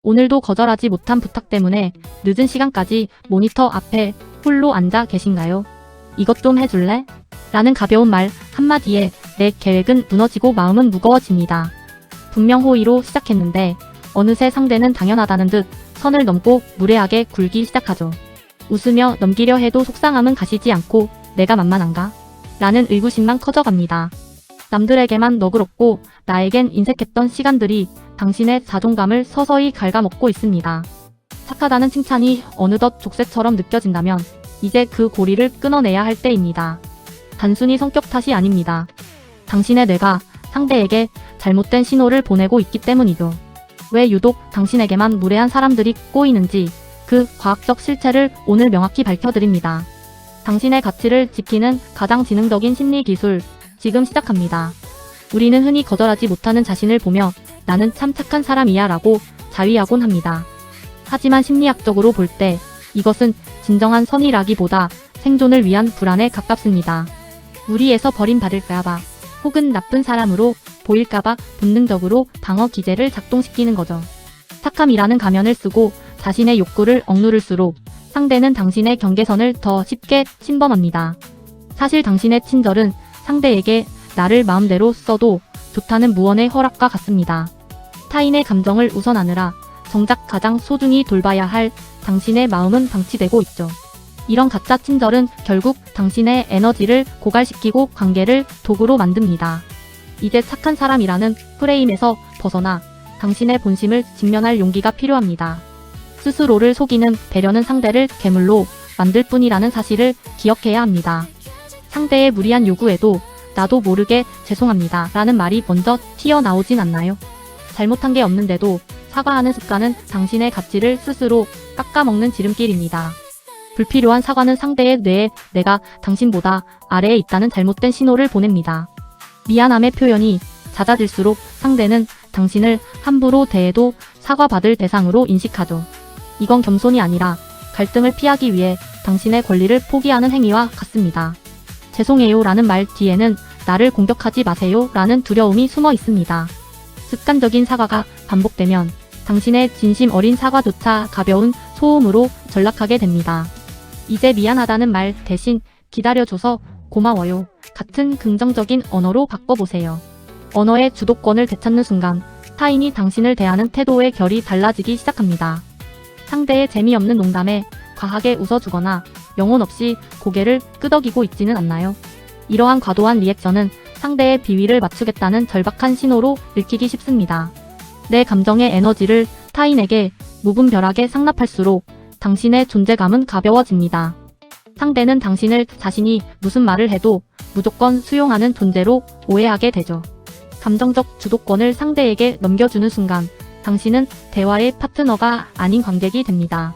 오늘도 거절하지 못한 부탁 때문에 늦은 시간까지 모니터 앞에 홀로 앉아 계신가요? 이것 좀 해줄래? 라는 가벼운 말 한마디에 내 계획은 무너지고 마음은 무거워집니다. 분명 호의로 시작했는데 어느새 상대는 당연하다는 듯 선을 넘고 무례하게 굴기 시작하죠. 웃으며 넘기려 해도 속상함은 가시지 않고 내가 만만한가? 라는 의구심만 커져갑니다. 남들에게만 너그럽고 나에겐 인색했던 시간들이 당신의 자존감을 서서히 갉아먹고 있습니다. 착하다는 칭찬이 어느덧 족쇄처럼 느껴진다면 이제 그 고리를 끊어내야 할 때입니다. 단순히 성격 탓이 아닙니다. 당신의 뇌가 상대에게 잘못된 신호를 보내고 있기 때문이죠. 왜 유독 당신에게만 무례한 사람들이 꼬이는지 그 과학적 실체를 오늘 명확히 밝혀드립니다. 당신의 가치를 지키는 가장 지능적인 심리 기술, 지금 시작합니다. 우리는 흔히 거절하지 못하는 자신을 보며 나는 참 착한 사람이야 라고 자위하곤 합니다. 하지만 심리학적으로 볼 때 이것은 진정한 선의라기보다 생존을 위한 불안에 가깝습니다. 무리해서 버림받을까봐 혹은 나쁜 사람으로 보일까봐 본능적으로 방어 기제를 작동시키는 거죠. 착함이라는 가면을 쓰고 자신의 욕구를 억누를수록 상대는 당신의 경계선을 더 쉽게 침범합니다. 사실 당신의 친절은 상대에게 나를 마음대로 써도 좋다는 무언의 허락과 같습니다. 타인의 감정을 우선하느라 정작 가장 소중히 돌봐야 할 당신의 마음은 방치되고 있죠. 이런 가짜 친절은 결국 당신의 에너지를 고갈시키고 관계를 도구로 만듭니다. 이제 착한 사람이라는 프레임에서 벗어나 당신의 본심을 직면할 용기가 필요합니다. 스스로를 속이는 배려는 상대를 괴물로 만들 뿐이라는 사실을 기억해야 합니다. 상대의 무리한 요구에도 나도 모르게 죄송합니다 라는 말이 먼저 튀어나오진 않나요? 잘못한 게 없는데도 사과하는 습관은 당신의 가치를 스스로 깎아먹는 지름길입니다. 불필요한 사과는 상대의 뇌에 내가 당신보다 아래에 있다는 잘못된 신호를 보냅니다. 미안함의 표현이 잦아질수록 상대는 당신을 함부로 대해도 사과받을 대상으로 인식하죠. 이건 겸손이 아니라 갈등을 피하기 위해 당신의 권리를 포기하는 행위와 같습니다. 죄송해요 라는 말 뒤에는 나를 공격하지 마세요 라는 두려움이 숨어 있습니다. 습관적인 사과가 반복되면 당신의 진심 어린 사과조차 가벼운 소음으로 전락하게 됩니다. 이제 미안하다는 말 대신 기다려줘서 고마워요 같은 긍정적인 언어로 바꿔보세요. 언어의 주도권을 되찾는 순간 타인이 당신을 대하는 태도의 결이 달라지기 시작합니다. 상대의 재미없는 농담에 과하게 웃어주거나 영혼 없이 고개를 끄덕이고 있지는 않나요? 이러한 과도한 리액션은 상대의 비위를 맞추겠다는 절박한 신호로 읽히기 쉽습니다. 내 감정의 에너지를 타인에게 무분별하게 상납할수록 당신의 존재감은 가벼워집니다. 상대는 당신을 자신이 무슨 말을 해도 무조건 수용하는 존재로 오해하게 되죠. 감정적 주도권을 상대에게 넘겨주는 순간 당신은 대화의 파트너가 아닌 관객이 됩니다.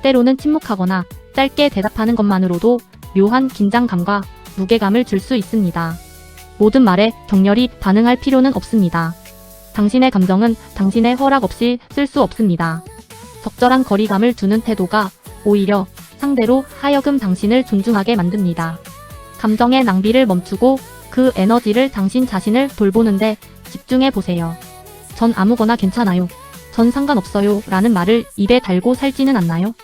때로는 침묵하거나 짧게 대답하는 것만으로도 묘한 긴장감과 무게감을 줄 수 있습니다. 모든 말에 격렬히 반응할 필요는 없습니다. 당신의 감정은 당신의 허락 없이 쓸 수 없습니다. 적절한 거리감을 두는 태도가 오히려 상대로 하여금 당신을 존중하게 만듭니다. 감정의 낭비를 멈추고 그 에너지를 당신 자신을 돌보는데 집중해 보세요. 전 아무거나 괜찮아요. 전 상관없어요 라는 말을 입에 달고 살지는 않나요?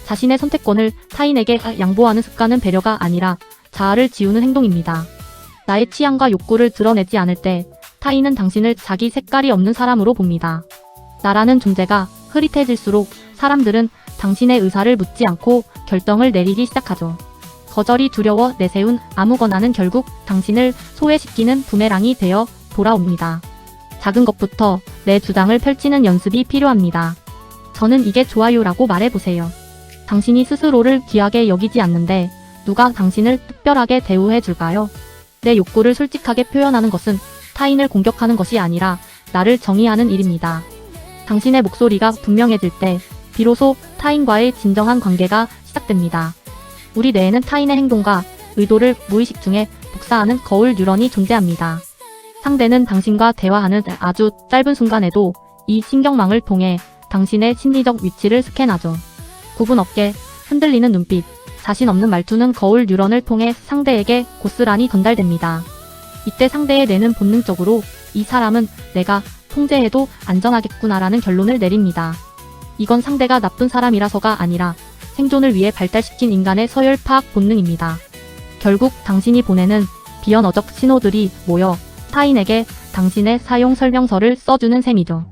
자신의 선택권을 타인에게 양보하는 습관은 배려가 아니라 자아를 지우는 행동입니다. 나의 취향과 욕구를 드러내지 않을 때 타인은 당신을 자기 색깔이 없는 사람으로 봅니다. 나라는 존재가 흐릿해질수록 사람들은 당신의 의사를 묻지 않고 결정을 내리기 시작하죠. 거절이 두려워 내세운 아무거나는 결국 당신을 소외시키는 부메랑이 되어 돌아옵니다. 작은 것부터 내 주장을 펼치는 연습이 필요합니다. 저는 이게 좋아요라고 말해보세요. 당신이 스스로를 귀하게 여기지 않는데 누가 당신을 특별하게 대우해 줄까요? 내 욕구를 솔직하게 표현하는 것은 타인을 공격하는 것이 아니라 나를 정의하는 일입니다. 당신의 목소리가 분명해질 때 비로소 타인과의 진정한 관계가 시작됩니다. 우리 뇌에는 타인의 행동과 의도를 무의식 중에 복사하는 거울 뉴런이 존재합니다. 상대는 당신과 대화하는 아주 짧은 순간에도 이 신경망을 통해 당신의 심리적 위치를 스캔하죠. 굽은 어깨, 흔들리는 눈빛, 자신 없는 말투는 거울 뉴런을 통해 상대에게 고스란히 전달됩니다. 이때 상대의 뇌는 본능적으로 이 사람은 내가 통제해도 안전하겠구나라는 결론을 내립니다. 이건 상대가 나쁜 사람이라서가 아니라 생존을 위해 발달시킨 인간의 서열 파악 본능입니다. 결국 당신이 보내는 비언어적 신호들이 모여 타인에게 당신의 사용 설명서를 써주는 셈이죠.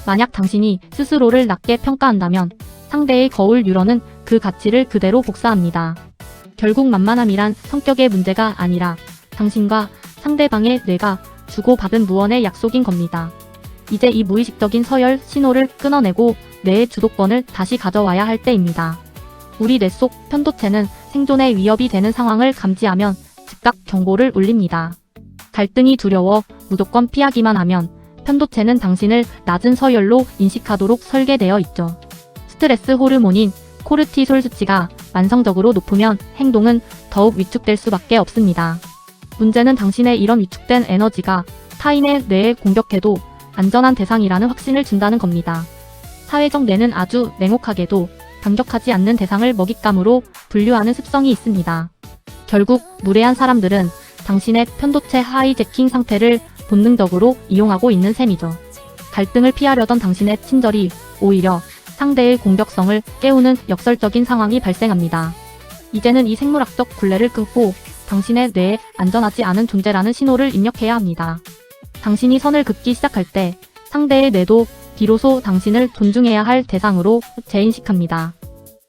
만약 당신이 스스로를 낮게 평가한다면 상대의 거울 유러는 그 가치를 그대로 복사합니다. 결국 만만함이란 성격의 문제가 아니라 당신과 상대방의 뇌가 주고받은 무언의 약속인 겁니다. 이제 이 무의식적인 서열 신호를 끊어내고 뇌의 주도권을 다시 가져와야 할 때입니다. 우리 뇌 속 편도체는 생존의 위협이 되는 상황을 감지하면 즉각 경보를 울립니다. 갈등이 두려워 무조건 피하기만 하면 편도체는 당신을 낮은 서열로 인식하도록 설계되어 있죠. 스트레스 호르몬인 코르티솔 수치가 만성적으로 높으면 행동은 더욱 위축될 수밖에 없습니다. 문제는 당신의 이런 위축된 에너지가 타인의 뇌에 공격해도 안전한 대상이라는 확신을 준다는 겁니다. 사회적 뇌는 아주 냉혹하게도 반격하지 않는 대상을 먹잇감으로 분류하는 습성이 있습니다. 결국 무례한 사람들은 당신의 편도체 하이제킹 상태를 본능적으로 이용하고 있는 셈이죠. 갈등을 피하려던 당신의 친절이 오히려 상대의 공격성을 깨우는 역설적인 상황이 발생합니다. 이제는 이 생물학적 굴레를 끊고 당신의 뇌에 안전하지 않은 존재라는 신호를 입력해야 합니다. 당신이 선을 긋기 시작할 때 상대의 뇌도 비로소 당신을 존중해야 할 대상으로 재인식합니다.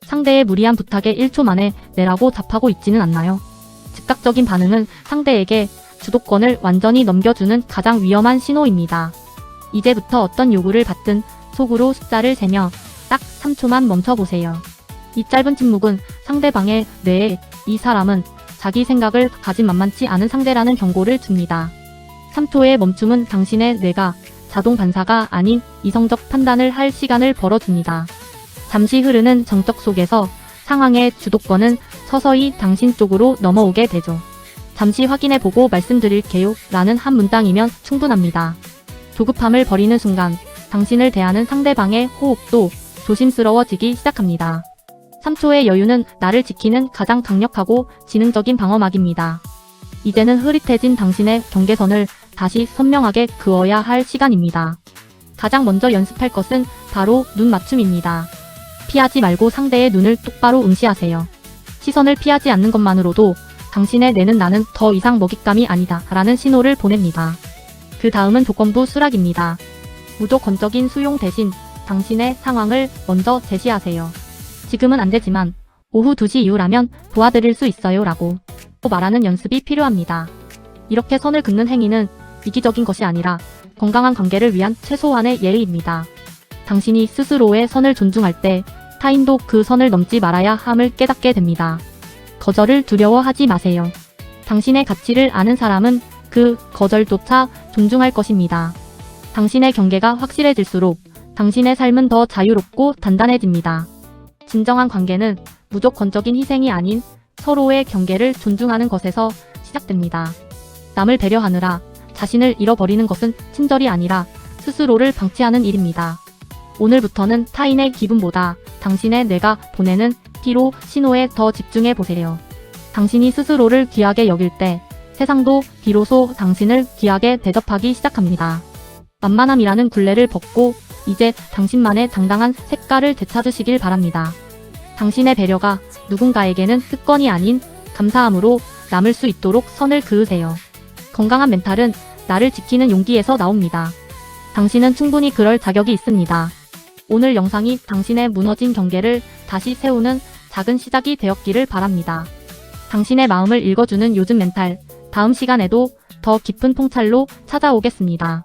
상대의 무리한 부탁에 1초 만에 네라고 답하고 있지는 않나요? 즉각적인 반응은 상대에게 주도권을 완전히 넘겨주는 가장 위험한 신호입니다. 이제부터 어떤 요구를 받든 속으로 숫자를 세며 딱 3초만 멈춰보세요. 이 짧은 침묵은 상대방의 뇌에 이 사람은 자기 생각을 가진 만만치 않은 상대라는 경고를 줍니다. 3초의 멈춤은 당신의 뇌가 자동 반사가 아닌 이성적 판단을 할 시간을 벌어줍니다. 잠시 흐르는 정적 속에서 상황의 주도권은 서서히 당신 쪽으로 넘어오게 되죠. 잠시 확인해보고 말씀드릴게요 라는 한 문장이면 충분합니다. 조급함을 버리는 순간 당신을 대하는 상대방의 호흡도 조심스러워지기 시작합니다. 3초의 여유는 나를 지키는 가장 강력하고 지능적인 방어막입니다. 이제는 흐릿해진 당신의 경계선을 다시 선명하게 그어야 할 시간입니다. 가장 먼저 연습할 것은 바로 눈 맞춤입니다. 피하지 말고 상대의 눈을 똑바로 응시하세요. 시선을 피하지 않는 것만으로도 당신의 뇌는 나는 더 이상 먹잇감이 아니다 라는 신호를 보냅니다. 그 다음은 조건부 수락입니다. 무조건적인 수용 대신 당신의 상황을 먼저 제시하세요. 지금은 안 되지만 오후 2시 이후라면 도와드릴 수 있어요 라고 말하는 연습이 필요합니다. 이렇게 선을 긋는 행위는 이기적인 것이 아니라 건강한 관계를 위한 최소한의 예의입니다. 당신이 스스로의 선을 존중할 때 타인도 그 선을 넘지 말아야 함을 깨닫게 됩니다. 거절을 두려워하지 마세요. 당신의 가치를 아는 사람은 그 거절조차 존중할 것입니다. 당신의 경계가 확실해질수록 당신의 삶은 더 자유롭고 단단해집니다. 진정한 관계는 무조건적인 희생이 아닌 서로의 경계를 존중하는 것에서 시작됩니다. 남을 배려하느라 자신을 잃어버리는 것은 친절이 아니라 스스로를 방치하는 일입니다. 오늘부터는 타인의 기분보다 당신의 뇌가 보내는 피로 신호에 더 집중해 보세요. 당신이 스스로를 귀하게 여길 때 세상도 비로소 당신을 귀하게 대접하기 시작합니다. 만만함이라는 굴레를 벗고 이제 당신만의 당당한 색깔을 되찾으시길 바랍니다. 당신의 배려가 누군가에게는 특권이 아닌 감사함으로 남을 수 있도록 선을 그으세요. 건강한 멘탈은 나를 지키는 용기에서 나옵니다. 당신은 충분히 그럴 자격이 있습니다. 오늘 영상이 당신의 무너진 경계를 다시 세우는 작은 시작이 되었기를 바랍니다. 당신의 마음을 읽어주는 요즘 멘탈, 다음 시간에도 더 깊은 통찰로 찾아오겠습니다.